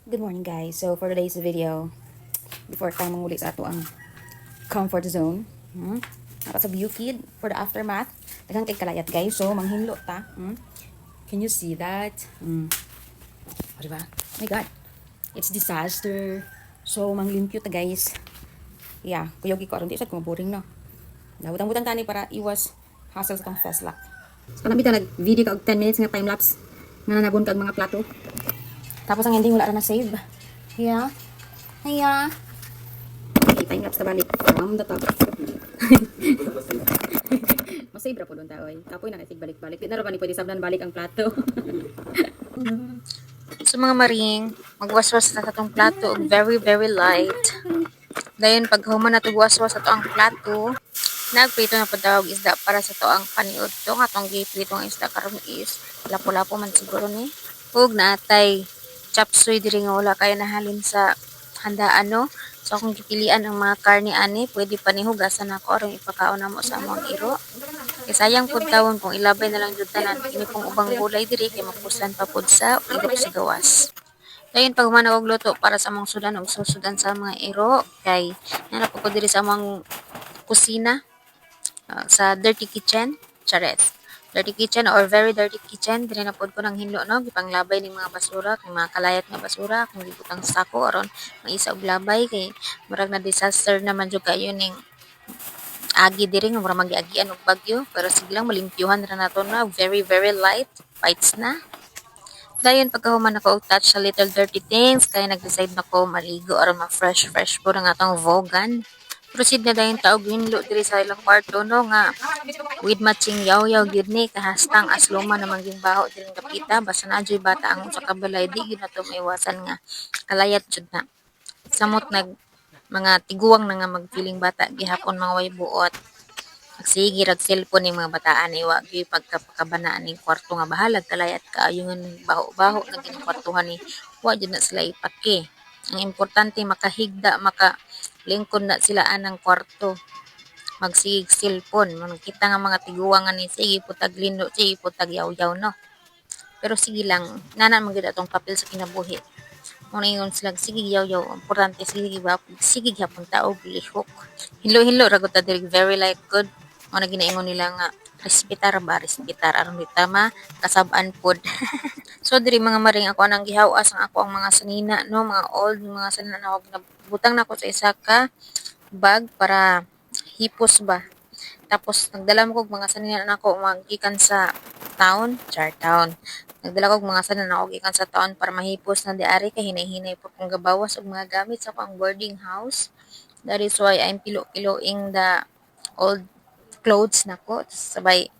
Good morning guys. So for today's video, before tayo manguli sa ato ang comfort zone, para sa view kid for the aftermath, daghang kay kalayat guys. So manghinlo ta. Can you see that? O diba? Oh my god. It's disaster. So manglimpyo ta guys. Yeah, kuyogi ko aron di sad ko boring no. Butang-butang tani para iwas hassle sa tong fast lock. So nabita nag-video ka og 10 minutes nga time lapse nga nagun kag mga plato. Tapos ang ending wala ra na save. Yeah. Hiya. Okay, time lapse na balik. From the top. Masave ra po doon taoy. Kapoy na katig balik-balik. Di na ra ba ni pwede sabdan balik ang plato. So mga maring, magwaswas na sa itong plato og very very light. Dayon pag human na ito waswas sa ito ang plato, nagprito na padawag isda para sa ito ang paniod. Ito nga itong giprito ang isda karon is lapo-lapo man siguro ni. Ug natay chop suey diri nga wala kaya nahalin sa handaan no. So kung gipilian ang mga karne ani, pwede pa ni hugasan ako aron ipakaon namo sa among iro. Kaya sayang pud tawon kung ilabay na lang jud tanan kini pong ubang gulay diri kay mapusan pa pud sa ilok sa gawas. Dayon pag humana og luto para sa among sudan og susudan sa mga iro kay nana po ko diri sa among kusina sa dirty kitchen, chares. Dirty kitchen or very dirty kitchen, dili na pod ko nang hinlo no, gipanglabay ning mga basura, kay mga kalayat nga basura, kung gibutang sako aron maisa og labay kay murag na disaster naman jud kayo ning agi diri nga murag magiagian og bagyo, pero sige lang malimpyuhan ra nato na, very very light, bites na. Dayon pagkahuman ako og touch sa little dirty things, kaya nag-decide na ko maligo aron ma-fresh po ang atong vogan. Proceed na dayon ta og hinlo diri sa ilang kwarto no nga with matching yaw-yaw gyud ni kahastang asluma naman ging baho diri kapita basta na joy bata ang sa kabalay di gyud nato maiwasan nga kalayat jud na. Samot nag mga tiguwang na nga magpiling bata gihapon mga way buot. Sige rag cellphone ning mga bataan iwa gyud pagkapakabanaan ning kwarto nga bahalag kalayat kaayo nga baho-baho na gini kwartuhan ni wa jud na sila ipake. Ang importante makahigda makalingkod na sila anang kwarto. Magsigig cellphone man kita nga mga tiguwang ani sige putag lindo sige putag yaw-yaw no. Pero sige lang nana man gyud atong papel sa kinabuhi. Muna ingon sila sige yaw-yaw importante sige ba sige gyapon ta og lihok. Hinlo-hinlo ra gud ta diri very light good. Muna ginaingon nila nga respetar aron di tama kasab-an pod. So diri mga maring ako nang gihawas ang ako ang mga sanina no, mga old mga sanina na og nabutang nako sa isa ka bag para hipos ba. Tapos nagdala mo kog mga sanina nako magikan sa town, town. Nagdala kog mga sanina nako gikan sa town para mahipos na diari kay hinay-hinay pa kung gabawas og mga gamit sa akong boarding house. That is why I'm pilo-piloing the old clothes nako sabay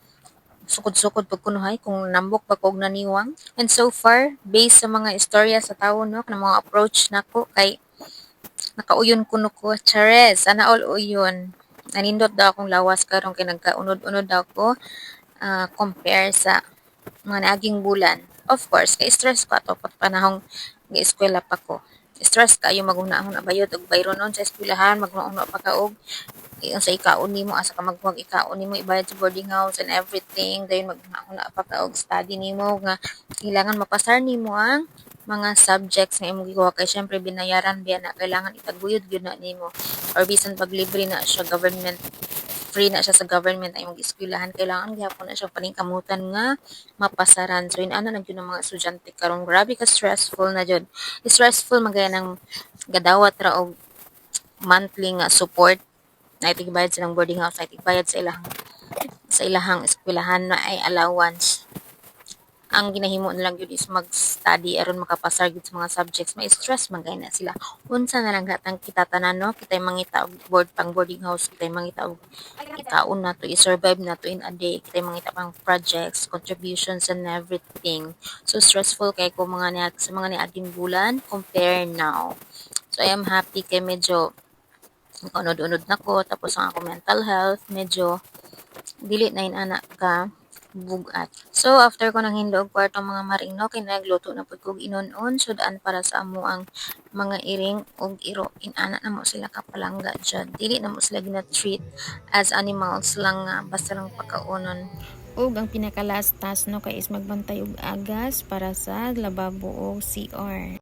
sukod-sukod pag kunuhay kung nambok ba kog naniwang. And so far, based sa mga istorya sa tawo no, ng mga approach nako kay nakauyon kuno ko, chares, sana all uyon. Nanindot daw akong lawas karon kay nagkaunod-unod daw ko compare sa mga naaging bulan. Of course, kay stress ko ato pat panahong gi-eskwela pa ko. Stress kayo maguna-una bayod og bayro nun sa eskwelahan, maguna-una pa ka og sa ikaon nimo asa ka maghuwag ikaon nimo ibayad sa boarding house and everything dayon maguna pa ka og study nimo nga kailangan mapasar nimo ang mga subjects nga imong gikuha kay syempre binayaran biya na kailangan itaguyod gyud na nimo or bisan pag libre na siya government free na siya sa government ay imong eskwelahan kailangan gyapon na siya paningkamutan nga mapasaran so inana na gyud ang mga estudyante karon grabe ka stressful na jud stressful magaya ng gadawat ra og monthly nga support na itigbayad silang boarding house, na itigbayad sa ilahang eskwelahan na ay allowance. Ang ginahimo nilang yun is mag-study aron makapasar gyud sa mga subjects. May stress man kay na sila. Unsa na lang gatang kita tanan no, kitay mangita og boarding house, kitay mangita og ikaon na to, i-survive na to in a day, kitay mangita pang projects, contributions and everything. So stressful kay ko sa mga niaging bulan compare now. So I am happy kay medyo unod-unod na ko tapos ang ako mental health medyo dili na inana ka bugat. So after ko nang hinlog kwarto mga maring no kay nagluto na pud kog inon-on sudan para sa amo ang mga iring og iro inana na mo sila kapalangga jud dili na mo sila gina-treat as animals lang nga basta lang pagkaunon. Ug ang pinaka last task no kay is magbantay og agas para sa lababo o CR.